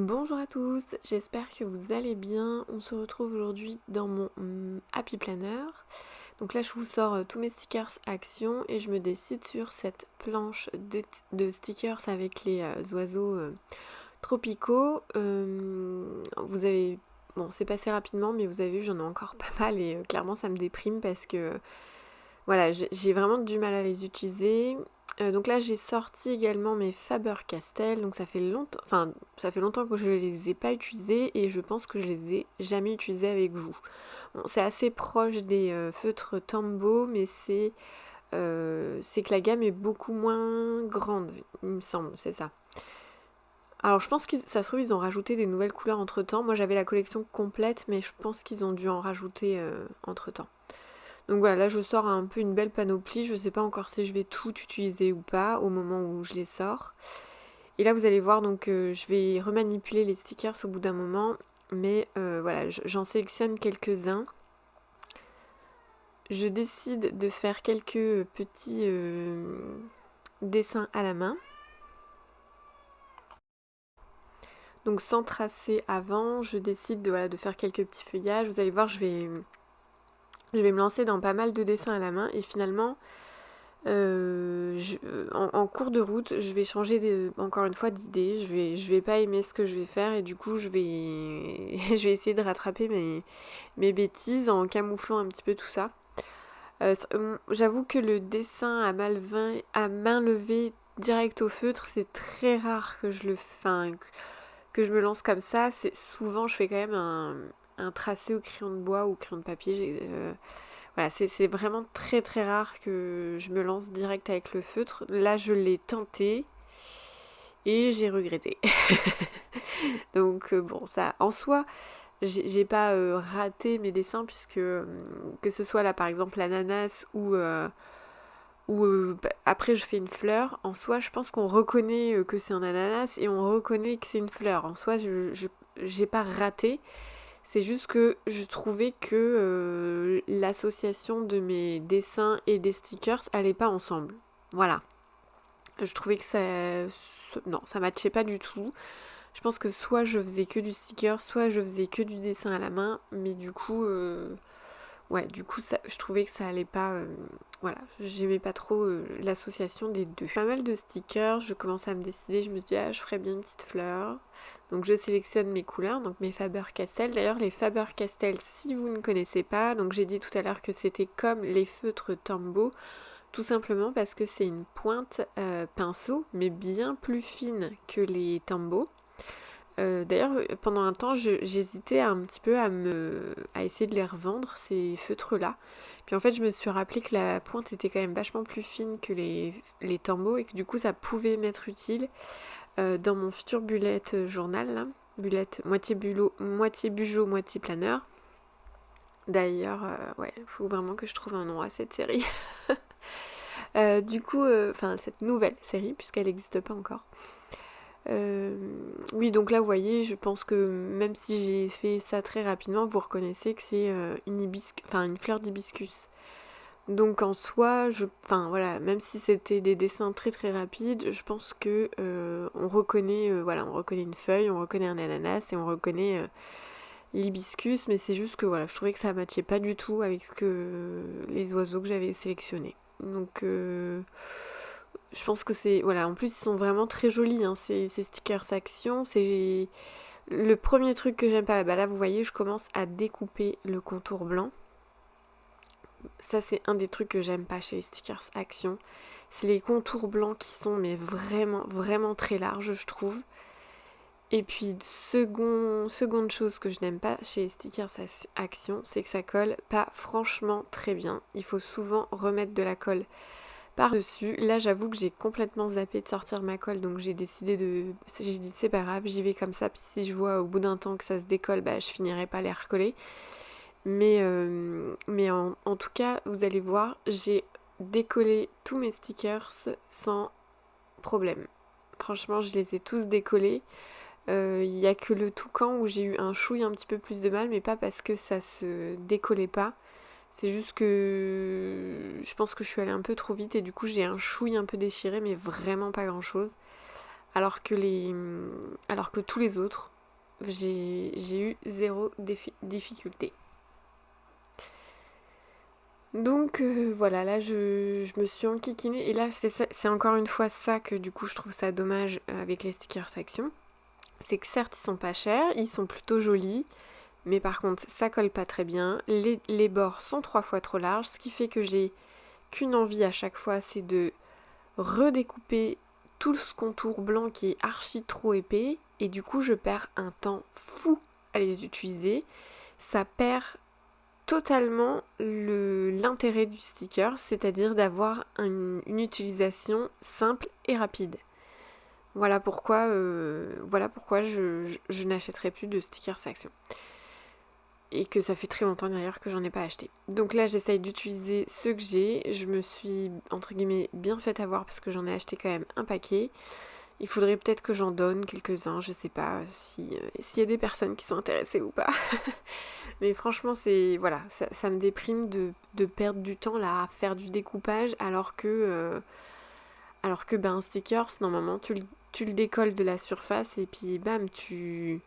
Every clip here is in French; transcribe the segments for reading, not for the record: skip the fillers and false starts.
Bonjour à tous, j'espère que vous allez bien. On se retrouve aujourd'hui dans mon Happy Planner. Donc là je vous sors tous mes stickers action et je me décide sur cette planche de stickers avec les oiseaux tropicaux. Vous avez... Bon, c'est passé rapidement mais vous avez vu j'en ai encore pas mal et clairement ça me déprime parce que voilà, j'ai vraiment du mal à les utiliser. Donc là j'ai sorti également mes Faber-Castell, donc ça fait longtemps que je les ai pas utilisés et je pense que je les ai jamais utilisés avec vous. Bon, c'est assez proche des feutres Tombow, mais c'est que la gamme est beaucoup moins grande, il me semble, c'est ça. Alors je pense que ça se trouve ils ont rajouté des nouvelles couleurs entre temps. Moi j'avais la collection complète, mais je pense qu'ils ont dû en rajouter entre temps. Donc voilà, là je sors un peu une belle panoplie, je sais pas encore si je vais tout utiliser ou pas au moment où je les sors. Et là vous allez voir, donc je vais remanipuler les stickers au bout d'un moment, mais voilà, j'en sélectionne quelques-uns. Je décide de faire quelques petits dessins à la main. Donc sans tracer avant, je décide de faire quelques petits feuillages. Vous allez voir, je vais me lancer dans pas mal de dessins à la main et finalement... en cours de route, je vais changer encore une fois d'idée. Je vais pas aimer ce que je vais faire et du coup, je vais essayer de rattraper mes bêtises en camouflant un petit peu tout ça. J'avoue que le dessin à main levée direct au feutre, c'est très rare que que je me lance comme ça. C'est souvent, je fais quand même un tracé au crayon de bois ou au crayon de papier. Voilà, c'est vraiment très très rare que je me lance direct avec le feutre. Là, je l'ai tenté et j'ai regretté. Donc bon, ça, en soi, j'ai pas raté mes dessins puisque que ce soit là par exemple l'ananas ou après je fais une fleur. En soi, je pense qu'on reconnaît que c'est un ananas et on reconnaît que c'est une fleur. En soi, j'ai pas raté. C'est juste que je trouvais que l'association de mes dessins et des stickers allait pas ensemble. Voilà. Je trouvais que non, ça matchait pas du tout. Je pense que soit je faisais que du sticker, soit je faisais que du dessin à la main, mais du coup, ouais, du coup, je trouvais que ça allait pas. Voilà, j'aimais pas trop l'association des deux. Pas mal de stickers, je commence à me décider, je me dis, ah, je ferais bien une petite fleur. Donc je sélectionne mes couleurs, donc mes Faber-Castell. D'ailleurs, les Faber-Castell, si vous ne connaissez pas, donc j'ai dit tout à l'heure que c'était comme les feutres Tombow, tout simplement parce que c'est une pointe pinceau, mais bien plus fine que les Tombow. D'ailleurs, pendant un temps, j'hésitais un petit peu à essayer de les revendre, ces feutres-là. Puis en fait, je me suis rappelé que la pointe était quand même vachement plus fine que les Tombow et que du coup, ça pouvait m'être utile dans mon futur bullet journal, là. Bullet moitié bugeot, moitié planeur. D'ailleurs, ouais, il faut vraiment que je trouve un nom à cette série. Du coup, enfin, cette nouvelle série, puisqu'elle n'existe pas encore. Oui, donc là, vous voyez, je pense que même si j'ai fait ça très rapidement, vous reconnaissez que c'est une fleur d'hibiscus. Donc en soi, enfin voilà, même si c'était des dessins très très rapides, je pense que on reconnaît, voilà, on reconnaît une feuille, on reconnaît un ananas et on reconnaît l'hibiscus, mais c'est juste que voilà, je trouvais que ça matchait pas du tout avec les oiseaux que j'avais sélectionnés. Donc je pense que c'est... Voilà, en plus ils sont vraiment très jolis, hein, ces stickers action. C'est le premier truc que j'aime pas. Bah là vous voyez, je commence à découper le contour blanc. Ça c'est un des trucs que j'aime pas chez les stickers action. C'est les contours blancs qui sont mais vraiment vraiment très larges je trouve. Et puis seconde chose que je n'aime pas chez les stickers action, c'est que ça colle pas franchement très bien. Il faut souvent remettre de la colle par-dessus. Là, j'avoue que j'ai complètement zappé de sortir ma colle, donc j'ai décidé de... J'ai dit c'est pas grave, j'y vais comme ça, puis si je vois au bout d'un temps que ça se décolle, bah je finirai pas les recoller. Mais en tout cas, vous allez voir, j'ai décollé tous mes stickers sans problème. Franchement, je les ai tous décollés. Il y a que le toucan où j'ai eu un chouille un petit peu plus de mal, mais pas parce que ça se décollait pas. C'est juste que je pense que je suis allée un peu trop vite et du coup j'ai un chouille un peu déchiré, mais vraiment pas grand chose. alors que tous les autres, j'ai eu zéro difficulté. Donc voilà, là je me suis enquiquinée et là c'est encore une fois ça que du coup je trouve ça dommage avec les stickers Action. C'est que certes ils sont pas chers, ils sont plutôt jolis, mais par contre ça colle pas très bien, les bords sont 3 fois trop larges, ce qui fait que j'ai qu'une envie à chaque fois, c'est de redécouper tout ce contour blanc qui est archi trop épais, et du coup je perds un temps fou à les utiliser. Ça perd totalement l'intérêt du sticker, c'est-à-dire d'avoir une utilisation simple et rapide. Voilà pourquoi je n'achèterai plus de stickers Action. Et que ça fait très longtemps d'ailleurs que j'en ai pas acheté. Donc là j'essaye d'utiliser ceux que j'ai. Je me suis entre guillemets bien fait avoir parce que j'en ai acheté quand même un paquet. Il faudrait peut-être que j'en donne quelques-uns, je sais pas s'il y a des personnes qui sont intéressées ou pas. Mais franchement voilà, ça me déprime de perdre du temps là à faire du découpage alors que un sticker, normalement tu le décolles de la surface et puis bam, tu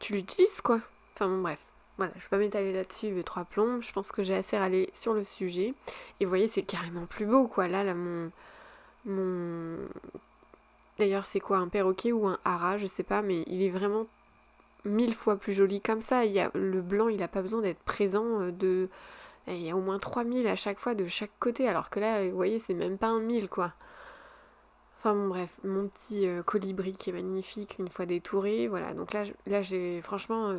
l'utilises quoi. Enfin bon bref. Voilà, je vais pas m'étaler là-dessus, il veut 3 plombs. Je pense que j'ai assez râlé sur le sujet. Et vous voyez, c'est carrément plus beau, quoi. Là, mon... D'ailleurs, c'est quoi, un perroquet ou un hara, je sais pas, mais il est vraiment 1000 fois plus joli comme ça. Le blanc, il a pas besoin d'être présent il y a au moins 3000 à chaque fois de chaque côté, alors que là, vous voyez, c'est même pas un 1000, quoi. Enfin bon bref, mon petit colibri qui est magnifique une fois détouré, voilà. Donc là j'ai franchement...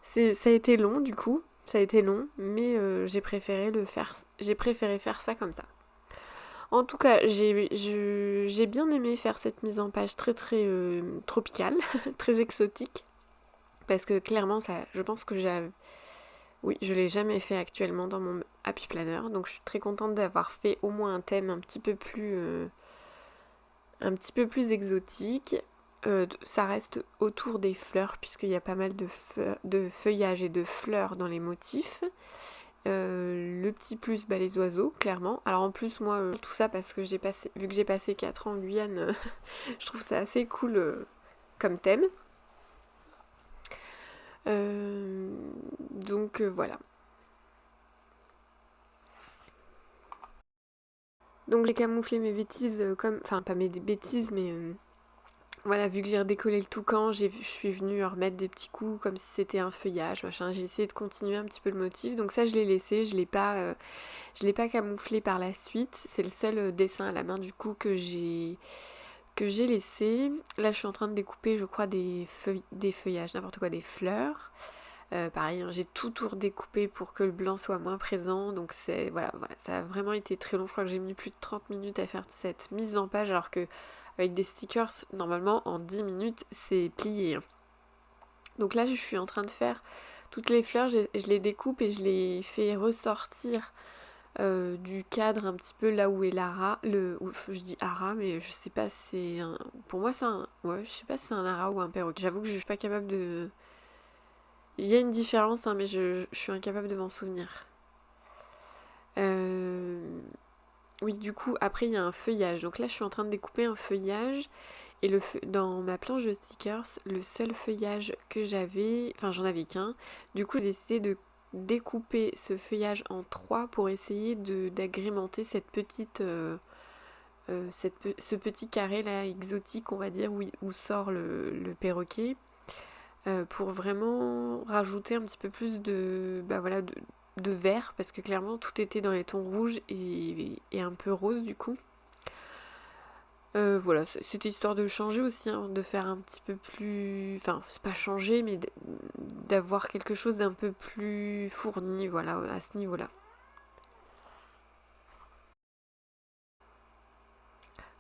ça a été long du coup, ça a été long, mais j'ai préféré faire ça comme ça. En tout cas, j'ai bien aimé faire cette mise en page très très tropicale, très exotique, parce que clairement je pense que oui, je l'ai jamais fait actuellement dans mon Happy Planner, donc je suis très contente d'avoir fait au moins un thème un petit peu plus exotique. Ça reste autour des fleurs puisqu'il y a pas mal de feuillages et de fleurs dans les motifs. Le petit plus, les oiseaux, clairement. Alors en plus, moi, tout ça parce que vu que j'ai passé 4 ans en Guyane, je trouve ça assez cool comme thème. Donc voilà. Donc j'ai camouflé mes bêtises enfin pas mes bêtises, mais voilà, vu que j'ai redécollé le toucan, je suis venue remettre des petits coups comme si c'était un feuillage, machin. J'ai essayé de continuer un petit peu le motif, donc ça je l'ai laissé, je l'ai pas camouflé par la suite. C'est le seul dessin à la main du coup que j'ai laissé. Là je suis en train de découper, je crois, des feuillages, n'importe quoi, des fleurs. Pareil, j'ai tout redécoupé pour que le blanc soit moins présent, donc voilà, ça a vraiment été très long. Je crois que j'ai mis plus de 30 minutes à faire cette mise en page, alors que avec des stickers, normalement en 10 minutes c'est plié. Donc là je suis en train de faire toutes les fleurs, je les découpe et je les fais ressortir du cadre un petit peu là où est l'ara, je dis ara mais je sais pas si c'est un... Pour moi c'est un... Ouais, je sais pas si c'est un ara ou un perroquet. J'avoue que je suis pas capable de... Il y a une différence hein, mais je suis incapable de m'en souvenir. Oui, du coup, après il y a un feuillage. Donc là, je suis en train de découper un feuillage. Et dans ma planche de stickers, le seul feuillage que j'avais, enfin j'en avais qu'un. Du coup, j'ai décidé de découper ce feuillage en 3 pour essayer d'agrémenter cette petite, ce petit carré là exotique, on va dire, où sort le perroquet. Pour vraiment rajouter un petit peu plus de vert, parce que clairement tout était dans les tons rouges et un peu rose du coup. Voilà, c'était histoire de changer aussi, hein, de faire un petit peu plus... Enfin, c'est pas changer, mais d'avoir quelque chose d'un peu plus fourni, voilà, à ce niveau-là.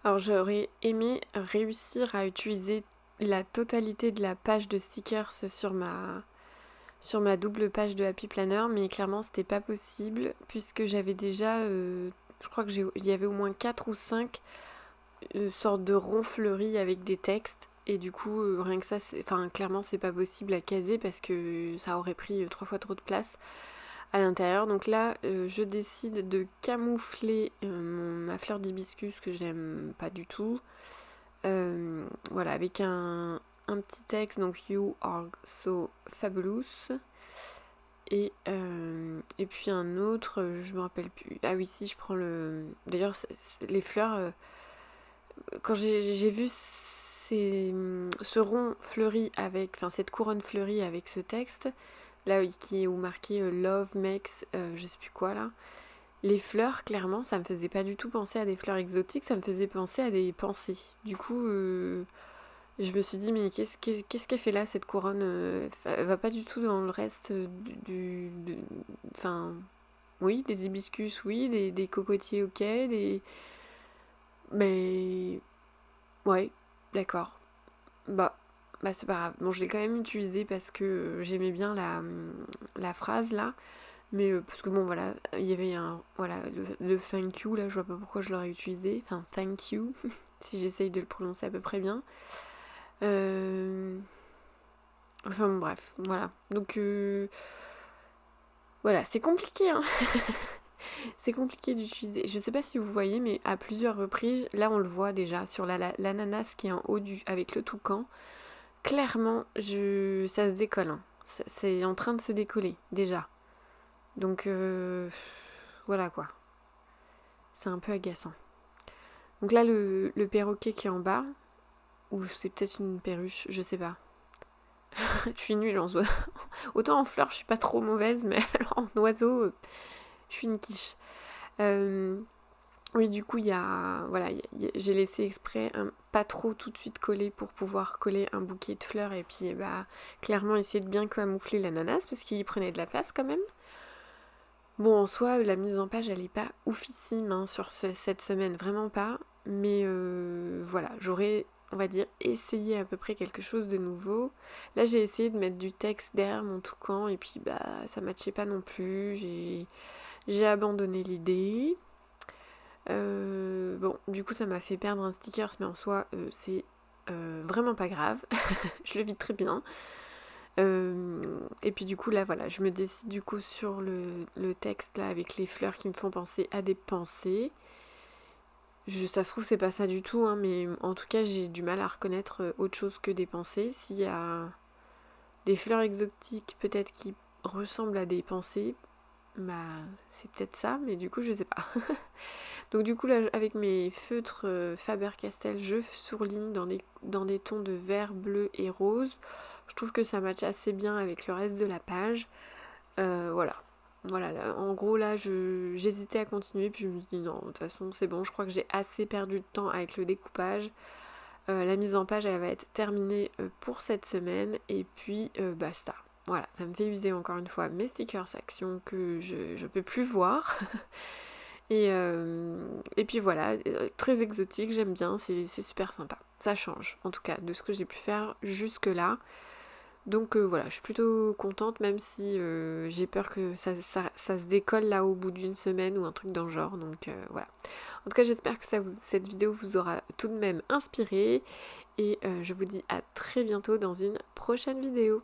Alors j'aurais aimé réussir à utiliser la totalité de la page de stickers sur ma double page de Happy Planner, mais clairement c'était pas possible puisque j'avais déjà, je crois que il y avait au moins 4 ou 5 sortes de ronds fleuris avec des textes, et du coup rien que ça, clairement c'est pas possible à caser parce que ça aurait pris 3 fois trop de place. à l'intérieur. Donc là, je décide de camoufler ma fleur d'hibiscus que j'aime pas du tout. Voilà, avec un petit texte, donc You are so fabulous. Et puis un autre, je me rappelle plus. Ah oui, si, je prends le. D'ailleurs, les fleurs, quand j'ai vu ce rond fleuri avec. Enfin, cette couronne fleurie avec ce texte, là qui est où marqué Love makes, je sais plus quoi là. Les fleurs, clairement, ça me faisait pas du tout penser à des fleurs exotiques, ça me faisait penser à des pensées. Du coup, je me suis dit, mais qu'est-ce qu'elle fait là, cette couronne elle va pas du tout dans le reste enfin, oui, des hibiscus, oui, des cocotiers, ok, mais... Ouais, d'accord. Bah, c'est pas grave. Bon, je l'ai quand même utilisé parce que j'aimais bien la phrase, là. Mais parce que bon voilà, il y avait voilà, le thank you là, je vois pas pourquoi je l'aurais utilisé. Enfin, thank you, si j'essaye de le prononcer à peu près bien. Enfin bon, bref, voilà. Donc voilà, c'est compliqué, hein. C'est compliqué d'utiliser. Je sais pas si vous voyez, mais à plusieurs reprises, là on le voit déjà sur l'ananas qui est en haut avec le toucan. Clairement, ça se décolle, hein. C'est en train de se décoller déjà. Donc voilà quoi. C'est un peu agaçant. Donc là, le perroquet qui est en bas, ou c'est peut-être une perruche, je sais pas. Je suis nulle en oiseau. Autant en fleurs, je suis pas trop mauvaise, mais alors en oiseau, je suis une quiche. Oui, du coup, voilà, j'ai laissé exprès pas trop tout de suite coller pour pouvoir coller un bouquet de fleurs et puis clairement essayer de bien camoufler l'ananas parce qu'il prenait de la place quand même. Bon, en soi, la mise en page, elle est pas oufissime hein, sur cette semaine, vraiment pas. Mais voilà, j'aurais, on va dire, essayé à peu près quelque chose de nouveau. Là, j'ai essayé de mettre du texte derrière mon toucan et puis ça matchait pas non plus. J'ai abandonné l'idée. Bon, du coup, ça m'a fait perdre un sticker, mais en soi, c'est vraiment pas grave. Je le vis très bien. Et puis du coup là voilà, je me décide du coup sur le texte là avec les fleurs qui me font penser à des pensées. Ça se trouve c'est pas ça du tout hein, mais en tout cas j'ai du mal à reconnaître autre chose que des pensées. S'il y a des fleurs exotiques peut-être qui ressemblent à des pensées, c'est peut-être ça, mais du coup je sais pas. Donc du coup là avec mes feutres Faber-Castell, je surligne dans des tons de vert, bleu et rose. Je trouve que ça matche assez bien avec le reste de la page. Voilà. Voilà, là, en gros là j'hésitais à continuer puis je me suis dit non, de toute façon c'est bon, je crois que j'ai assez perdu de temps avec le découpage. La mise en page elle va être terminée pour cette semaine et puis basta. Voilà, ça me fait user encore une fois mes stickers actions que je peux plus voir. Et puis voilà, très exotique, j'aime bien, c'est super sympa. Ça change, en tout cas, de ce que j'ai pu faire jusque là. Donc voilà, je suis plutôt contente, même si j'ai peur que ça se décolle là au bout d'une semaine ou un truc dans le genre. Donc voilà. En tout cas, j'espère que cette vidéo vous aura tout de même inspiré. Et je vous dis à très bientôt dans une prochaine vidéo.